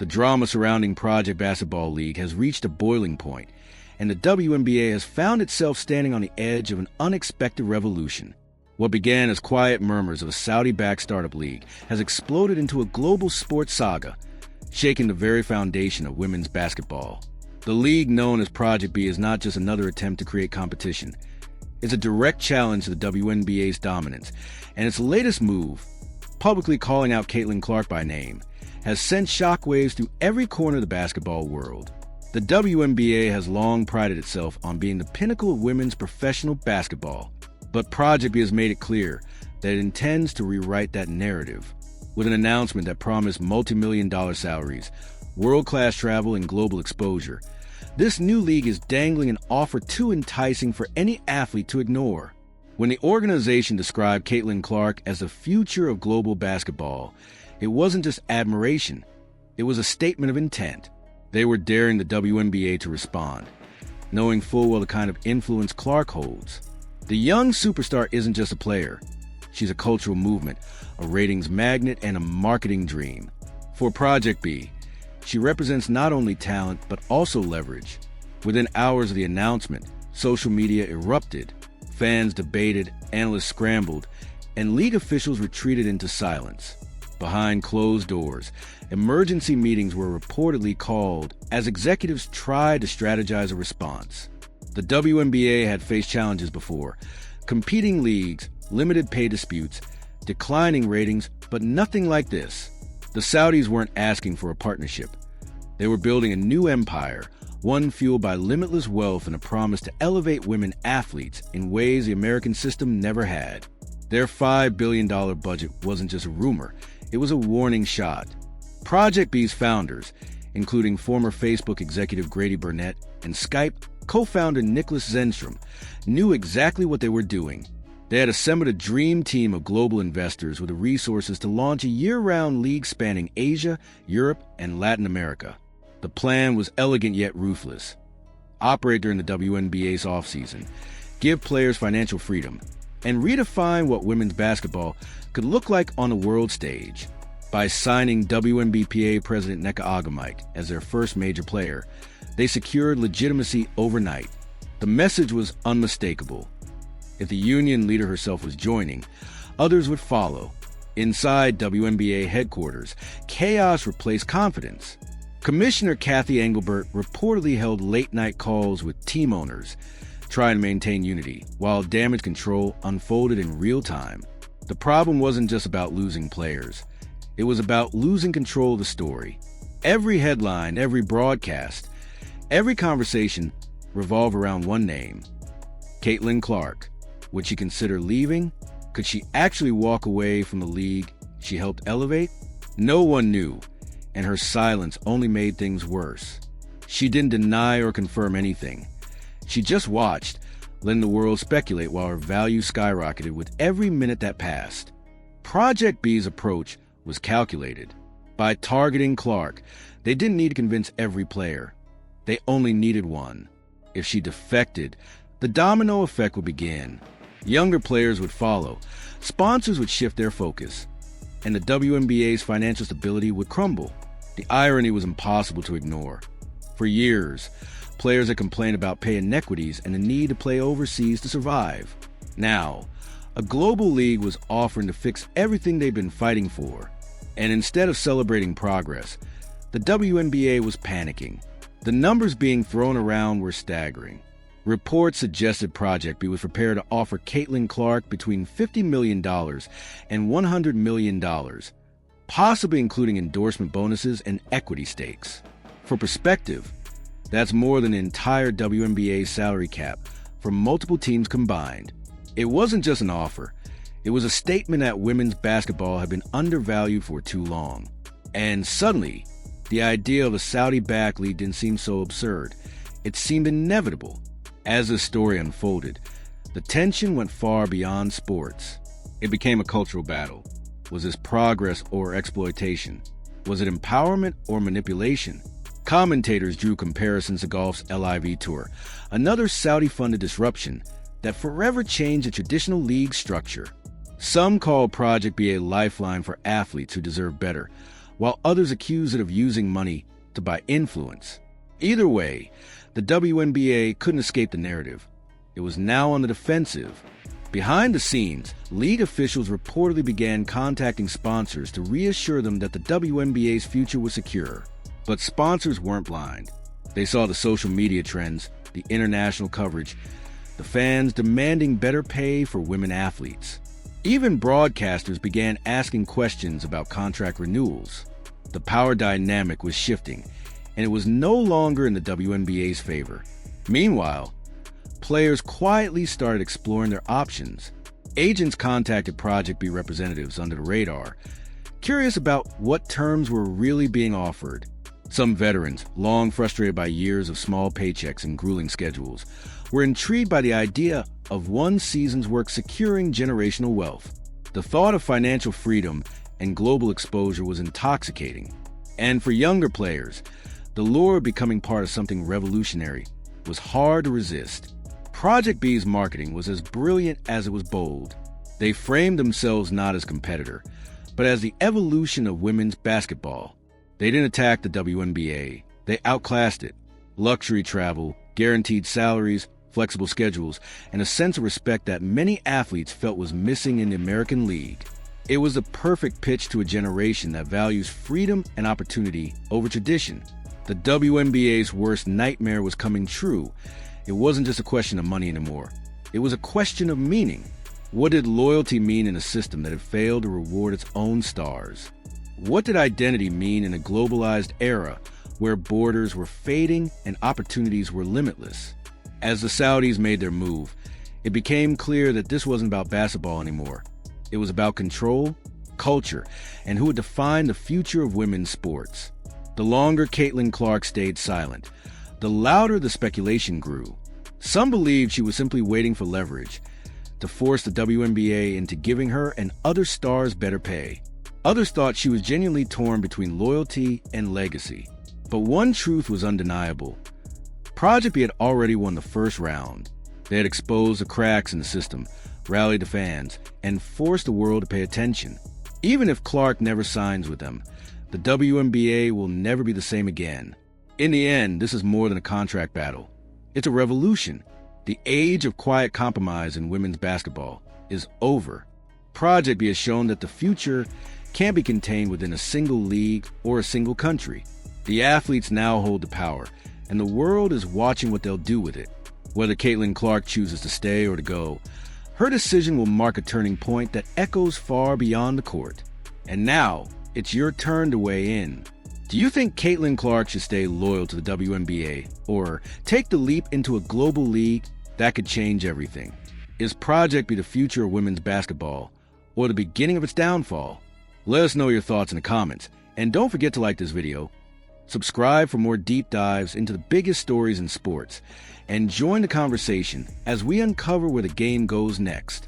The drama surrounding Project Basketball League has reached a boiling point, and the WNBA has found itself standing on the edge of an unexpected revolution. What began as quiet murmurs of a Saudi-backed startup league has exploded into a global sports saga, shaking the very foundation of women's basketball. The league known as Project B is not just another attempt to create competition. It's a direct challenge to the WNBA's dominance, and its latest move, publicly calling out Caitlin Clark by name, has sent shockwaves through every corner of the basketball world. The WNBA has long prided itself on being the pinnacle of women's professional basketball, but Project B has made it clear that it intends to rewrite that narrative with an announcement that promised multi-million-dollar salaries, world-class travel, and global exposure. This new league is dangling an offer too enticing for any athlete to ignore. When the organization described Caitlin Clark as the future of global basketball, it wasn't just admiration. It was a statement of intent. They were daring the WNBA to respond, knowing full well the kind of influence Clark holds. The young superstar isn't just a player. She's a cultural movement, a ratings magnet, and a marketing dream. For Project B, she represents not only talent, but also leverage. Within hours of the announcement, social media erupted. Fans debated, analysts scrambled, and league officials retreated into silence. Behind closed doors, emergency meetings were reportedly called as executives tried to strategize a response. The WNBA had faced challenges before: competing leagues, limited pay disputes, declining ratings, but nothing like this. The Saudis weren't asking for a partnership. They were building a new empire, one fueled by limitless wealth and a promise to elevate women athletes in ways the American system never had. Their $5 billion budget wasn't just a rumor, it was a warning shot. Project B's founders, including former Facebook executive Grady Burnett and Skype co-founder Nicholas Zenstrom, knew exactly what they were doing. They had assembled a dream team of global investors with the resources to launch a year-round league spanning Asia, Europe, and Latin America. The plan was elegant yet ruthless. Operate during the WNBA's offseason, give players financial freedom, and redefine what women's basketball could look like on the world stage. By signing WNBPA President Nneka Agamite as their first major player, they secured legitimacy overnight. The message was unmistakable. If the union leader herself was joining, others would follow. Inside WNBA headquarters, chaos replaced confidence. Commissioner Kathy Engelbert reportedly held late-night calls with team owners, trying to maintain unity, while damage control unfolded in real time. The problem wasn't just about losing players. It was about losing control of the story. Every headline, every broadcast, every conversation revolved around one name: Caitlin Clark. Would she consider leaving? Could she actually walk away from the league she helped elevate? No one knew, and her silence only made things worse. She didn't deny or confirm anything. She just watched, letting the world speculate while her value skyrocketed with every minute that passed. Project B's approach was calculated. By targeting Clark, they didn't need to convince every player. They only needed one. If she defected, the domino effect would begin. Younger players would follow, sponsors would shift their focus, and the WNBA's financial stability would crumble. The irony was impossible to ignore. For years, players had complained about pay inequities and the need to play overseas to survive. Now, a global league was offering to fix everything they'd been fighting for. And instead of celebrating progress, the WNBA was panicking. The numbers being thrown around were staggering. Reports suggested Project B was prepared to offer Caitlin Clark between $50 million and $100 million, possibly including endorsement bonuses and equity stakes. For perspective, that's more than the entire WNBA salary cap for multiple teams combined. It wasn't just an offer. It was a statement that women's basketball had been undervalued for too long. And suddenly, the idea of a Saudi-backed league didn't seem so absurd. It seemed inevitable. As the story unfolded, the tension went far beyond sports. It became a cultural battle. Was this progress or exploitation? Was it empowerment or manipulation? Commentators drew comparisons to golf's LIV Tour, another Saudi-funded disruption that forever changed the traditional league structure. Some called Project B a lifeline for athletes who deserve better. while others accuse it of using money to buy influence. Either way, the WNBA couldn't escape the narrative. It was now on the defensive. Behind the scenes, league officials reportedly began contacting sponsors to reassure them that the WNBA's future was secure. But sponsors weren't blind. They saw the social media trends, the international coverage, the fans demanding better pay for women athletes. Even broadcasters began asking questions about contract renewals. The power dynamic was shifting, and it was no longer in the WNBA's favor. Meanwhile, players quietly started exploring their options. Agents contacted Project B representatives under the radar, curious about what terms were really being offered. Some veterans, long frustrated by years of small paychecks and grueling schedules, were intrigued by the idea of one season's work securing generational wealth. The thought of financial freedom and global exposure was intoxicating. And for younger players, the lure of becoming part of something revolutionary was hard to resist. Project B's marketing was as brilliant as it was bold. They framed themselves not as competitor, but as the evolution of women's basketball. They didn't attack the WNBA. They outclassed it. Luxury travel, guaranteed salaries, flexible schedules, and a sense of respect that many athletes felt was missing in the American League. It was the perfect pitch to a generation that values freedom and opportunity over tradition. The WNBA's worst nightmare was coming true. It wasn't just a question of money anymore. It was a question of meaning. What did loyalty mean in a system that had failed to reward its own stars? What did identity mean in a globalized era where borders were fading and opportunities were limitless? As the Saudis made their move, it became clear that this wasn't about basketball anymore. It was about control, culture, and who would define the future of women's sports. The longer Caitlin Clark stayed silent, the louder the speculation grew. Some believed she was simply waiting for leverage, to force the WNBA into giving her and other stars better pay. Others thought she was genuinely torn between loyalty and legacy. But one truth was undeniable. Project B had already won the first round. They had exposed the cracks in the system, rallied the fans, and forced the world to pay attention. Even if Clark never signs with them, the WNBA will never be the same again. In the end, this is more than a contract battle. It's a revolution. The age of quiet compromise in women's basketball is over. Project B has shown that the future can't be contained within a single league or a single country. The athletes now hold the power, and the world is watching what they'll do with it. Whether Caitlin Clark chooses to stay or to go, her decision will mark a turning point that echoes far beyond the court. And now, it's your turn to weigh in. Do you think Caitlin Clark should stay loyal to the WNBA or take the leap into a global league that could change everything? Is Project B the future of women's basketball or the beginning of its downfall? Let us know your thoughts in the comments, and don't forget to like this video, subscribe for more deep dives into the biggest stories in sports, and join the conversation as we uncover where the game goes next.